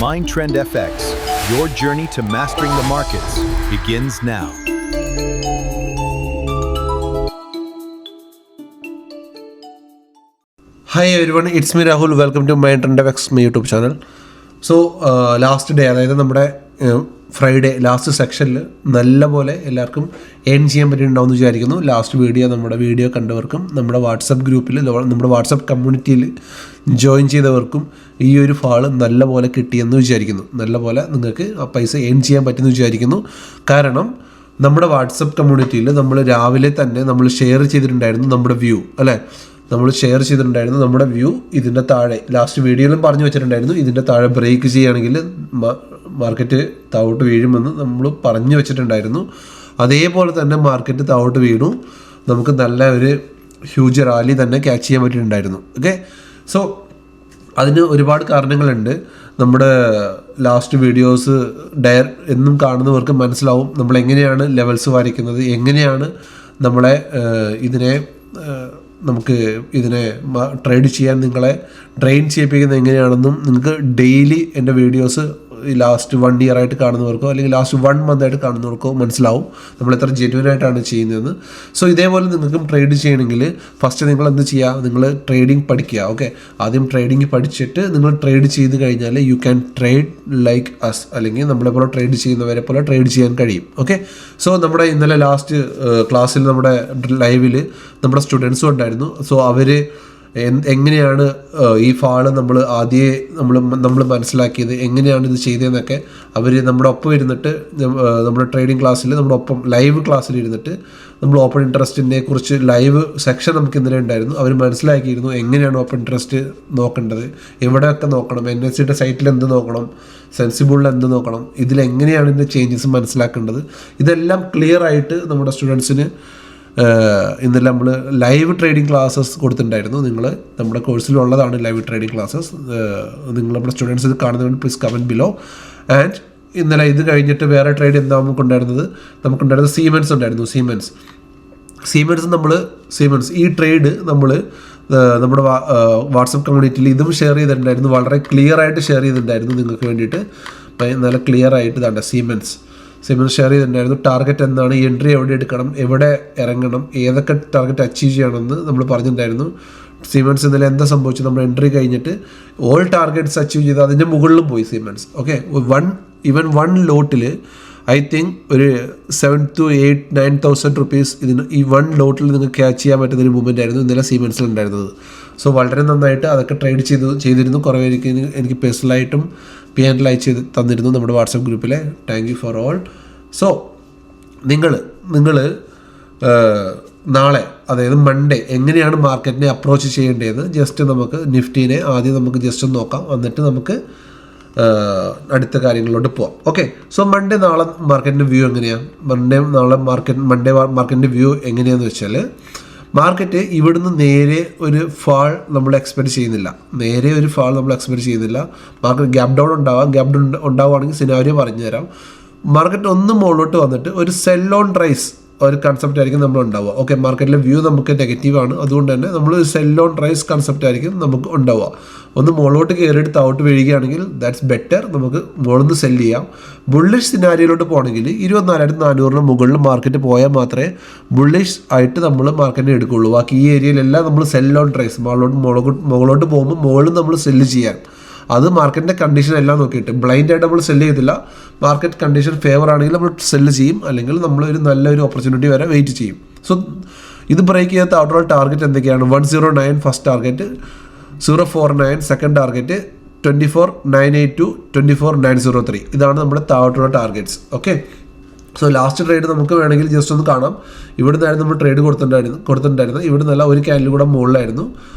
MindTrend FX, your journey to mastering the markets begins now. Hi everyone, it's me Rahul. Welcome to MindTrend FX, my YouTube channel. So last day, അതായത് നമ്മുടെ Friday last സെക്ഷനിൽ നല്ലപോലെ എല്ലാവർക്കും earn ചെയ്യാൻ പറ്റിയിട്ടുണ്ടാവുമെന്ന് വിചാരിക്കുന്നു. Last നമ്മുടെ video കണ്ടവർക്കും നമ്മുടെ WhatsApp ഗ്രൂപ്പിൽ, നമ്മുടെ വാട്സപ്പ് കമ്മ്യൂണിറ്റിയിൽ ജോയിൻ ചെയ്തവർക്കും ഈ ഒരു ഫാള് നല്ലപോലെ കിട്ടിയെന്ന് വിചാരിക്കുന്നു. നല്ലപോലെ നിങ്ങൾക്ക് ആ പൈസ ഏൺ ചെയ്യാൻ പറ്റുമെന്ന് വിചാരിക്കുന്നു. കാരണം നമ്മുടെ വാട്സപ്പ് കമ്മ്യൂണിറ്റിയിൽ നമ്മൾ രാവിലെ തന്നെ നമ്മൾ ഷെയർ ചെയ്തിട്ടുണ്ടായിരുന്നു നമ്മുടെ വ്യൂ, അല്ലേ? നമ്മൾ ഷെയർ ചെയ്തിട്ടുണ്ടായിരുന്നു നമ്മുടെ വ്യൂ. ഇതിൻ്റെ താഴെ ലാസ്റ്റ് വീഡിയോയിലും പറഞ്ഞു വെച്ചിട്ടുണ്ടായിരുന്നു, ഇതിൻ്റെ താഴെ ബ്രേക്ക് ചെയ്യുകയാണെങ്കിൽ മാർക്കറ്റ് താഴോട്ട് വീഴുമെന്ന് നമ്മൾ പറഞ്ഞു വെച്ചിട്ടുണ്ടായിരുന്നു. അതേപോലെ തന്നെ മാർക്കറ്റ് താഴോട്ട് വീണു. നമുക്ക് നല്ല ഒരു ഹ്യൂജ് റാലി തന്നെ ക്യാച്ച് ചെയ്യാൻ പറ്റിയിട്ടുണ്ടായിരുന്നു. ഓക്കെ, സോ അതിന് ഒരുപാട് കാരണങ്ങളുണ്ട്. നമ്മുടെ ലാസ്റ്റ് വീഡിയോസ് എന്നും കാണുന്നവർക്ക് മനസ്സിലാവും നമ്മൾ എങ്ങനെയാണ് ലെവൽസ് വരയ്ക്കുന്നത്, എങ്ങനെയാണ് നമ്മളെ നമുക്ക് ഇതിനെ ട്രേഡ് ചെയ്യാൻ നിങ്ങളെ ട്രെയിൻ ചെയ്യിപ്പിക്കുന്നത് എങ്ങനെയാണെന്നും നിങ്ങൾക്ക് ഡെയിലി എൻ്റെ വീഡിയോസ് ലാസ്റ്റ് 1 year ആയിട്ട് കാണുന്നവർക്കോ അല്ലെങ്കിൽ ലാസ്റ്റ് 1 month ആയിട്ട് കാണുന്നവർക്കോ മനസ്സിലാവും നമ്മൾ എത്ര ജെന്യുവനായിട്ടാണ് ചെയ്യുന്നതെന്ന്. സോ ഇതേപോലെ നിങ്ങൾക്കും ട്രേഡ് ചെയ്യണമെങ്കിൽ ഫസ്റ്റ് നിങ്ങൾ എന്ത് ചെയ്യുക, നിങ്ങൾ ട്രേഡിംഗ് പഠിക്കുക. ഓക്കെ, ആദ്യം ട്രേഡിംഗ് പഠിച്ചിട്ട് നിങ്ങൾ ട്രേഡ് ചെയ്ത് കഴിഞ്ഞാൽ you can trade like us, അല്ലെങ്കിൽ നമ്മളെപ്പോലെ ട്രേഡ് ചെയ്യുന്നവരെ പോലെ ട്രേഡ് ചെയ്യാൻ കഴിയും. ഓക്കെ, സോ നമ്മുടെ ഇന്നലെ ലാസ്റ്റ് ക്ലാസ്സിൽ നമ്മുടെ ലൈവിൽ നമ്മുടെ സ്റ്റുഡൻസും ഉണ്ടായിരുന്നു. സോ അവർ എങ്ങനെയാണ് ഈ ഫാള് നമ്മൾ മനസ്സിലാക്കിയത്, എങ്ങനെയാണ് ഇത് ചെയ്തതെന്നൊക്കെ അവർ നമ്മുടെ ഒപ്പം ഇരുന്നിട്ട്, നമ്മുടെ ട്രേഡിംഗ് ക്ലാസ്സിൽ നമ്മുടെ ഒപ്പം ലൈവ് ക്ലാസ്സിൽ ഇരുന്നിട്ട് നമ്മൾ ഓപ്പൺ ഇൻട്രസ്റ്റിനെ കുറിച്ച് ലൈവ് സെക്ഷൻ നമുക്ക് ഇന്നലെ ഉണ്ടായിരുന്നു. അവർ മനസ്സിലാക്കിയിരുന്നു എങ്ങനെയാണ് ഓപ്പൺ ഇൻട്രസ്റ്റ് നോക്കേണ്ടത്, എവിടെയൊക്കെ നോക്കണം, NSEയുടെ സൈറ്റിൽ എന്ത് നോക്കണം, സെൻസിബിളിൽ എന്ത് നോക്കണം, ഇതിലെങ്ങനെയാണ് ഇതിൻ്റെ ചേഞ്ചസ് മനസ്സിലാക്കേണ്ടത്, ഇതെല്ലാം ക്ലിയർ ആയിട്ട് നമ്മുടെ സ്റ്റുഡൻസിന് ഇന്നലെ നമ്മൾ ലൈവ് ട്രേഡിംഗ് ക്ലാസ്സസ് കൊടുത്തിട്ടുണ്ടായിരുന്നു. നിങ്ങൾ നമ്മുടെ കോഴ്സിലുള്ളതാണ് ലൈവ് ട്രേഡിംഗ് ക്ലാസ്സസ്. നിങ്ങൾ നമ്മുടെ സ്റ്റുഡൻസ് ഇത് കാണുന്നതുകൊണ്ട് പ്ലീസ് കമൻറ്റ് ബിലോ. ആൻഡ് ഇന്നലെ ഇത് കഴിഞ്ഞിട്ട് വേറെ ട്രേഡ് എന്താ നമുക്കുണ്ടായിരുന്നത് സീമെൻസ് ഉണ്ടായിരുന്നു. സീമെൻസ് ഈ ട്രേഡ് നമ്മൾ നമ്മുടെ വാട്സപ്പ് കമ്മ്യൂണിറ്റിയിൽ ഇതും ഷെയർ ചെയ്തിട്ടുണ്ടായിരുന്നു. വളരെ ക്ലിയർ ആയിട്ട് ഷെയർ ചെയ്തിട്ടുണ്ടായിരുന്നു നിങ്ങൾക്ക് വേണ്ടിയിട്ട്. നല്ല ക്ലിയർ ആയിട്ട് ഇതാണ് സീമെൻസ് ഷെയർ ചെയ്തിട്ടുണ്ടായിരുന്നു. ടാർഗറ്റ് എന്താണ്, എൻട്രി എവിടെ എടുക്കണം, എവിടെ ഇറങ്ങണം, ഏതൊക്കെ ടാർഗറ്റ് അച്ചീവ് ചെയ്യണമെന്ന് നമ്മൾ പറഞ്ഞിട്ടുണ്ടായിരുന്നു. സീമെൻസ് ഇന്നലെ എന്താ സംഭവിച്ചത്, നമ്മൾ എൻട്രി കഴിഞ്ഞിട്ട് ഓൾ ടാർഗറ്റ്സ് അച്ചീവ് ചെയ്ത് അതിൻ്റെ മുകളിലും പോയി സീമെൻസ്. ഓക്കെ, വൺ ലോട്ടിൽ ഐ തിങ്ക് ഒരു 7,000 to 8,000-9,000 rupees ഈ 1 ലോട്ടിൽ നിങ്ങൾക്ക് ക്യാച്ച് ചെയ്യാൻ പറ്റുന്ന ഒരു മൂവ്മെൻ്റ് ആയിരുന്നു ഇന്നലെ സീമെൻസിൽ ഉണ്ടായിരുന്നത്. സോ വളരെ നന്നായിട്ട് അതൊക്കെ ട്രേഡ് ചെയ്തിരുന്നു. കുറേ പേർക്ക് എനിക്ക് പേഴ്സണലായിട്ടും PNL അയച്ച് തന്നിരുന്നു നമ്മുടെ വാട്സപ്പ് ഗ്രൂപ്പിലെ. Thank you for all. So നിങ്ങൾ നാളെ, അതായത് മൺഡേ, എങ്ങനെയാണ് മാർക്കറ്റിനെ അപ്രോച്ച് ചെയ്യേണ്ടതെന്ന് ജസ്റ്റ് നമുക്ക് നിഫ്റ്റീനെ ആദ്യം നമുക്ക് ജസ്റ്റ് ഒന്ന് നോക്കാം. എന്നിട്ട് നമുക്ക് അടുത്ത കാര്യങ്ങളിലോട്ട് പോവാം. ഓക്കെ, സോ നാളെ മാർക്കറ്റിൻ്റെ വ്യൂ എങ്ങനെയാണ്? മാർക്കറ്റിൻ്റെ വ്യൂ എങ്ങനെയാണെന്ന് വെച്ചാൽ, മാർക്കറ്റ് ഇവിടുന്ന് നേരെ ഒരു ഫാൾ നമ്മൾ എക്സ്പെക്റ്റ് ചെയ്യുന്നില്ല. മാർക്കറ്റ് ഗ്യാപ് ഡൗൺ ഉണ്ടാവുകയാണെങ്കിൽ സിനാരിയോ പറഞ്ഞു തരാം. മാർക്കറ്റ് ഒന്ന് മുകളിലോട്ട് വന്നിട്ട് ഒരു സെൽ ഓൺ റൈസ് ഒരു കൺസെപ്റ്റ് ആയിരിക്കും നമ്മൾ ഉണ്ടാവുക. ഓക്കെ, മാർക്കറ്റിലെ വ്യൂ നമുക്ക് നെഗറ്റീവാണ്, അതുകൊണ്ട് തന്നെ നമ്മൾ സെൽ ഓൺ റൈസ് കൺസെപ്റ്റ് ആയിരിക്കും നമുക്ക് ഉണ്ടാവുക. ഒന്ന് മുകളിലോട്ട് കയറിയിട്ട് താഴോട്ട് വീഴുകയാണെങ്കിൽ ദാറ്റ്സ് ബെറ്റർ, നമുക്ക് മുകളിൽ നിന്ന് സെല് ചെയ്യാം. ബുള്ളിഷ് സിനാരിയോയിലോട്ട് പോകണമെങ്കിൽ 24,400 മുകളിൽ മാർക്കറ്റ് പോയാൽ മാത്രമേ ബുള്ളിഷ് ആയിട്ട് നമ്മൾ മാർക്കറ്റിനെ എടുക്കുകയുള്ളൂ. ബാക്കി ഈ ഏരിയയിലെല്ലാം നമ്മൾ സെൽ ഓൺ റൈസ്, മുകളിലോട്ട് പോകുമ്പോൾ മുകളിൽ നമ്മൾ സെല്ല് ചെയ്യാൻ, അത് മാർക്കറ്റിൻ്റെ കണ്ടീഷൻ എല്ലാം നോക്കിയിട്ട് ബ്ലൈൻഡായിട്ട് നമ്മൾ സെല്ല് ചെയ്തില്ല. മാർക്കറ്റ് കണ്ടീഷൻ ഫേവർ ആണെങ്കിൽ നമ്മൾ സെല്ല് ചെയ്യും, അല്ലെങ്കിൽ നമ്മൾ നല്ലൊരു ഓപ്പർച്യൂണിറ്റി വരെ വെയിറ്റ് ചെയ്യും. സോ ഇത് ബ്രേക്ക് ചെയ്യാത്ത ഔട്ടർ ടാർഗറ്റ് എന്തൊക്കെയാണ്? 109 ഫസ്റ്റ് ടാർഗറ്റ്, 049 സെക്കൻഡ് ടാർഗറ്റ്, 24,982, 24,903 ഇതാണ് നമ്മുടെ താഴോട്ടുള്ള targets. Okay, so last trade നമുക്ക് വേണമെങ്കിൽ ജസ്റ്റ് ഒന്ന് കാണാം. ഇവിടെ നിന്നായിരുന്നു നമ്മൾ ട്രേഡ് കൊടുത്തിട്ടുണ്ടായിരുന്നു. ഇവിടെ നിന്നല്ല, ഒരു ക്യാൻഡിൽ കൂടെ മുകളിലായിരുന്നു.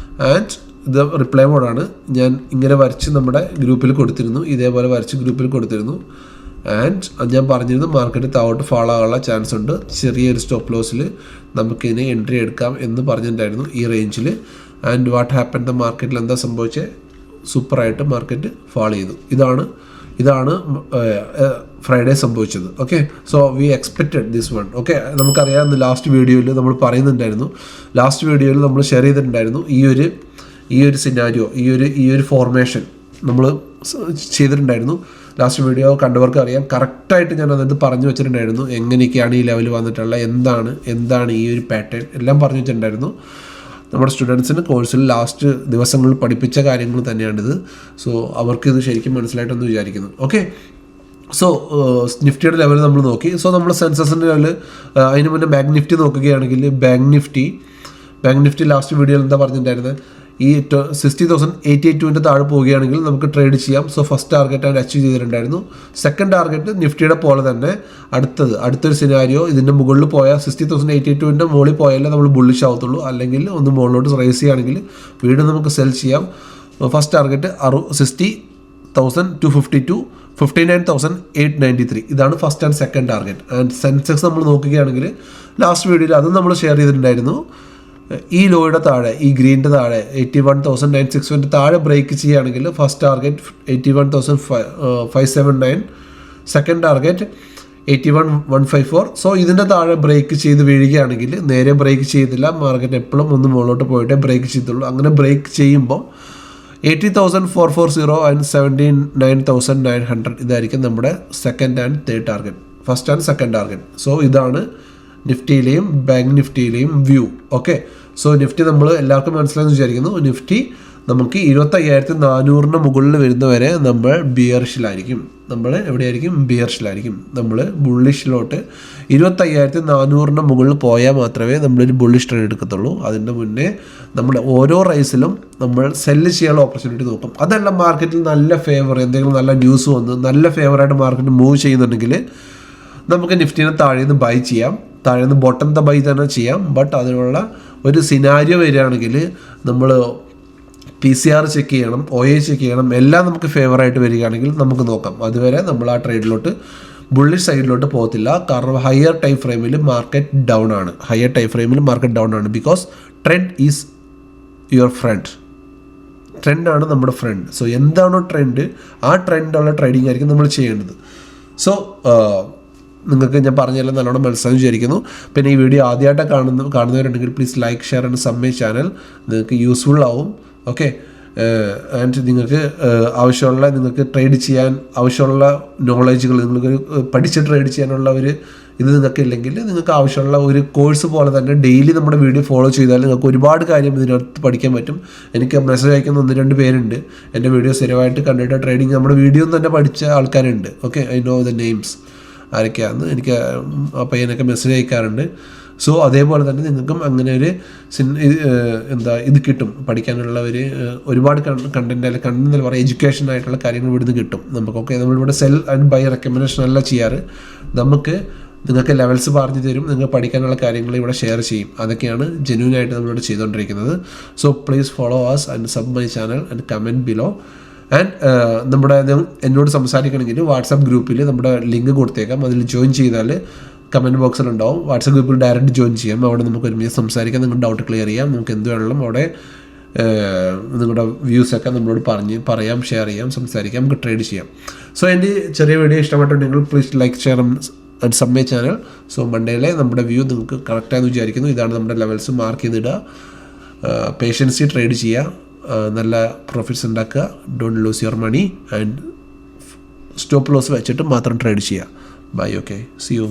ആൻഡ് ഇത് റിപ്ലൈ മോഡാണ്. ഞാൻ ഇങ്ങനെ വരച്ച് നമ്മുടെ ഗ്രൂപ്പിൽ കൊടുത്തിരുന്നു, ഇതേപോലെ വരച്ച് ഗ്രൂപ്പിൽ കൊടുത്തിരുന്നു. ആൻഡ് ഞാൻ പറഞ്ഞിരുന്നു മാർക്കറ്റ് താഴോട്ട് ഫാളോ ആകാനുള്ള ചാൻസ് ഉണ്ട്, ചെറിയൊരു സ്റ്റോപ്പ് ലോസിൽ നമുക്കിതിനെ എൻട്രി എടുക്കാം എന്ന് പറഞ്ഞിട്ടുണ്ടായിരുന്നു ഈ റേഞ്ചിൽ. ആൻഡ് വാട്ട് ഹാപ്പൻ, ദ മാർക്കറ്റിൽ എന്താ സംഭവിച്ചത്? സൂപ്പറായിട്ട് മാർക്കറ്റ് ഫാൾ ചെയ്തു. ഇതാണ് ഫ്രൈഡേ സംഭവിച്ചത്. Okay, so we expected this one. Okay, നമുക്കറിയാം ലാസ്റ്റ് വീഡിയോയിൽ നമ്മൾ പറയുന്നുണ്ടായിരുന്നു, ലാസ്റ്റ് വീഡിയോയിൽ നമ്മൾ ഷെയർ ചെയ്തിട്ടുണ്ടായിരുന്നു ഈ ഒരു സിനാരിയോ, ഈ ഒരു ഫോർമേഷൻ നമ്മൾ ചെയ്തിട്ടുണ്ടായിരുന്നു. ലാസ്റ്റ് വീഡിയോ കണ്ടവർക്ക് അറിയാം, കറക്റ്റായിട്ട് ഞാൻ അതായത് പറഞ്ഞു വെച്ചിട്ടുണ്ടായിരുന്നു എങ്ങനെയൊക്കെയാണ് ഈ ലെവൽ വന്നിട്ടുള്ള, എന്താണ് ഈ ഒരു പാറ്റേൺ എല്ലാം പറഞ്ഞു വെച്ചിട്ടുണ്ടായിരുന്നു. നമ്മുടെ സ്റ്റുഡൻസിന് കോഴ്സിൽ ലാസ്റ്റ് ദിവസങ്ങളിൽ പഠിപ്പിച്ച കാര്യങ്ങൾ തന്നെയാണിത്. സോ അവർക്കിത് ശരിക്കും മനസ്സിലായിട്ടെന്ന് വിചാരിക്കുന്നു. ഓക്കെ, സോ നിഫ്റ്റിയുടെ ലെവൽ നമ്മൾ നോക്കി. സോ നമ്മൾ സെൻസസിൻ്റെ ലെവൽ, അതിന് മുന്നേ ബാങ്ക് നിഫ്റ്റി നോക്കുകയാണെങ്കിൽ ബാങ്ക് നിഫ്റ്റി ലാസ്റ്റ് വീഡിയോയിൽ എന്താ പറഞ്ഞിട്ടുണ്ടായിരുന്നത്, ഈ 60,882 താഴെ പോവുകയാണെങ്കിൽ നമുക്ക് ട്രേഡ് ചെയ്യാം. സോ ഫസ്റ്റ് ടാർഗറ്റ് ആയിട്ട് അച്ചീവ് ചെയ്തിട്ടുണ്ടായിരുന്നു. സെക്കൻഡ് ടാർഗറ്റ് നിഫ്റ്റിയുടെ പോലെ തന്നെ അടുത്തൊരു സിനാരിയോ ഇതിൻ്റെ മുകളിൽ പോയാൽ 60,882 മുകളിൽ പോയാലേ നമ്മൾ ബുള്ളിഷ് ആവത്തുള്ളൂ, അല്ലെങ്കിൽ ഒന്ന് മുകളിലോട്ട് റൈസ് ചെയ്യുകയാണെങ്കിൽ വീണ്ടും നമുക്ക് സെൽ ചെയ്യാം. ഫസ്റ്റ് ടാർഗറ്റ് 60,252, 59,893 ഇതാണ് first and second target. And Sensex നമ്മൾ നോക്കുകയാണെങ്കിൽ ലാസ്റ്റ് വീഡിയോയിൽ അതും നമ്മൾ ഷെയർ ചെയ്തിട്ടുണ്ടായിരുന്നു. ഈ ലോയുടെ താഴെ, ഈ ഗ്രീൻ്റെ താഴെ 81,961 താഴെ ബ്രേക്ക് ചെയ്യുകയാണെങ്കിൽ first target 81,579, second target 81,154. So ഇതിൻ്റെ താഴെ ബ്രേക്ക് ചെയ്ത് വീഴുകയാണെങ്കിൽ, നേരെ ബ്രേക്ക് ചെയ്തില്ല, മാർക്കറ്റ് എപ്പോഴും ഒന്ന് മുകളിലോട്ട് പോയിട്ടേ ബ്രേക്ക് ചെയ്തുള്ളൂ. അങ്ങനെ ബ്രേക്ക് ചെയ്യുമ്പോൾ 80,440 ആൻഡ് 79,900 ഇതായിരിക്കും നമ്മുടെ second and third target, first and second target. So ഇതാണ് നിഫ്റ്റിയിലെയും ബാങ്ക് നിഫ്റ്റിയിലെയും വ്യൂ. ഓക്കെ, സോ നിഫ്റ്റി നമ്മൾ എല്ലാവർക്കും മനസ്സിലായെന്ന് വിചാരിക്കുന്നു. നിഫ്റ്റി നമുക്ക് 25,400 മുകളിൽ വരുന്നവരെ നമ്മൾ ബിയറിഷിലായിരിക്കും. നമ്മൾ എവിടെയായിരിക്കും? ബിയറിഷിലായിരിക്കും. നമ്മൾ ബുള്ളിഷിലോട്ട് 25,400 മുകളിൽ പോയാൽ മാത്രമേ നമ്മളൊരു ബുള്ളിഷ് ട്രേഡ് എടുക്കത്തുള്ളൂ. അതിൻ്റെ മുന്നേ നമ്മൾ ഓരോ റൈസിലും നമ്മൾ സെല്ല് ചെയ്യാനുള്ള ഓപ്പർച്യൂണിറ്റി നോക്കും. അതല്ല മാർക്കറ്റിൽ നല്ല ഫേവർ, എന്തെങ്കിലും നല്ല ന്യൂസ് വന്ന് നല്ല ഫേവറായിട്ട് മാർക്കറ്റ് മൂവ് ചെയ്യുന്നുണ്ടെങ്കിൽ നമുക്ക് നിഫ്റ്റിനെ താഴേന്ന് ബൈ ചെയ്യാം, താഴേന്ന് ബോട്ടം ബൈ തന്നെ ചെയ്യാം. ബട്ട് അതിനുള്ള ഒരു സിനാരിയോ വരികയാണെങ്കിൽ നമ്മൾ PCR ചെക്ക് ചെയ്യണം, OA ചെക്ക് ചെയ്യണം, എല്ലാം നമുക്ക് ഫേവറായിട്ട് വരികയാണെങ്കിൽ നമുക്ക് നോക്കാം. അതുവരെ നമ്മൾ ആ ട്രേഡിലോട്ട് ബുള്ളിഷ് സൈഡിലോട്ട് പോകത്തില്ല. കാരണം ഹയർ ടൈം ഫ്രെയിമിൽ മാർക്കറ്റ് ഡൗൺ ആണ്. Because trend is your friend. ട്രെൻഡാണ് നമ്മുടെ ഫ്രണ്ട്. സോ എന്താണോ ട്രെൻഡ്, ആ ട്രെൻഡുള്ള ട്രേഡിംഗ് ആയിരിക്കും നമ്മൾ ചെയ്യേണ്ടത്. സോ നിങ്ങൾക്ക് ഞാൻ പറഞ്ഞതെല്ലാം നല്ലോണം മനസ്സിലായി വിചാരിക്കുന്നു. പിന്നെ ഈ വീഡിയോ ആദ്യമായിട്ട് കാണുന്നവരുണ്ടെങ്കിൽ please like, share and sub my channel. നിങ്ങൾക്ക് യൂസ്ഫുൾ ആവും. ഓക്കെ, ആൻഡ് നിങ്ങൾക്ക് ട്രേഡ് ചെയ്യാൻ ആവശ്യമുള്ള നോളേജുകൾ, നിങ്ങൾക്ക് പഠിച്ച് ട്രേഡ് ചെയ്യാനുള്ള ഒരു ഇത് നിങ്ങൾക്ക് ഇല്ലെങ്കിൽ, നിങ്ങൾക്ക് ആവശ്യമുള്ള ഒരു കോഴ്സ് പോലെ തന്നെ ഡെയിലി നമ്മുടെ വീഡിയോ ഫോളോ ചെയ്താൽ നിങ്ങൾക്ക് ഒരുപാട് കാര്യം ഇതിനകത്ത് പഠിക്കാൻ പറ്റും. എനിക്ക് മെസ്സേജ് അയക്കുന്ന 1-2 പേരുണ്ട്, എൻ്റെ വീഡിയോ സ്ഥിരമായിട്ട് കണ്ടിട്ട് ട്രേഡിങ് നമ്മുടെ വീഡിയോ തന്നെ പഠിച്ച ആൾക്കാരുണ്ട്. Okay, I know the names ആരൊക്കെയാണെന്ന്. എനിക്ക് ആ പയ്യനൊക്കെ മെസ്സേജ് അയക്കാറുണ്ട്. സോ അതേപോലെ തന്നെ നിങ്ങൾക്കും അങ്ങനെ ഒരു ഇത് കിട്ടും, പഠിക്കാനുള്ള ഒരുപാട് കണ്ടൻറ്റ് അല്ലെങ്കിൽ പറയുക എഡ്യൂക്കേഷൻ ആയിട്ടുള്ള കാര്യങ്ങൾ ഇവിടുന്ന് കിട്ടും നമുക്ക്. ഓക്കെ, നമ്മളിവിടെ സെൽ ആൻഡ് ബൈ റെക്കമെൻഡേഷൻ അല്ല ചെയ്യാറ്. നിങ്ങൾക്ക് ലെവൽസ് പറഞ്ഞു തരും, നിങ്ങൾക്ക് പഠിക്കാനുള്ള കാര്യങ്ങൾ ഇവിടെ ഷെയർ ചെയ്യും. അതൊക്കെയാണ് ജെന്യൂനായിട്ട് നമ്മളിവിടെ ചെയ്തുകൊണ്ടിരിക്കുന്നത്. So please follow us and sub my channel and comment below. And എന്നോട് സംസാരിക്കണമെങ്കിൽ വാട്സാപ്പ് ഗ്രൂപ്പിൽ നമ്മുടെ ലിങ്ക് കൊടുത്തേക്കാം. അതിൽ ജോയിൻ ചെയ്താൽ കമൻറ്റ് ബോക്സിലുണ്ടാവും. വാട്സാപ്പ് ഗ്രൂപ്പിൽ ഡയറക്റ്റ് ജോയിൻ ചെയ്യാം. അവിടെ നമുക്ക് ഒരുമിച്ച് സംസാരിക്കാം, നിങ്ങളുടെ ഡൗട്ട് ക്ലിയർ ചെയ്യാം. നമുക്ക് എന്ത് വേണമെങ്കിലും അവിടെ നിങ്ങളുടെ വ്യൂസൊക്കെ നമ്മളോട് പറയാം, ഷെയർ ചെയ്യാം, സംസാരിക്കാം, നമുക്ക് ട്രേഡ് ചെയ്യാം. സോ എൻ്റെ ചെറിയ വീഡിയോ ഇഷ്ടപ്പെട്ടുണ്ടെങ്കിൽ please like, share and sub my channel. So മൺഡേയിലെ നമ്മുടെ വ്യൂ നിങ്ങൾക്ക് കറക്റ്റായെന്ന് വിചാരിക്കുന്നു. ഇതാണ് നമ്മുടെ ലെവൽസ്, മാർക്ക് ചെയ്തിടുക, പേഷ്യൻസി ട്രേഡ് ചെയ്യുക, നല്ല പ്രോഫിറ്റ്സ് ഉണ്ടാക്കുക. Don't lose your money and stop loss വെച്ചിട്ട് മാത്രം ട്രേഡ് ചെയ്യുക. ബൈ. Okay, see U.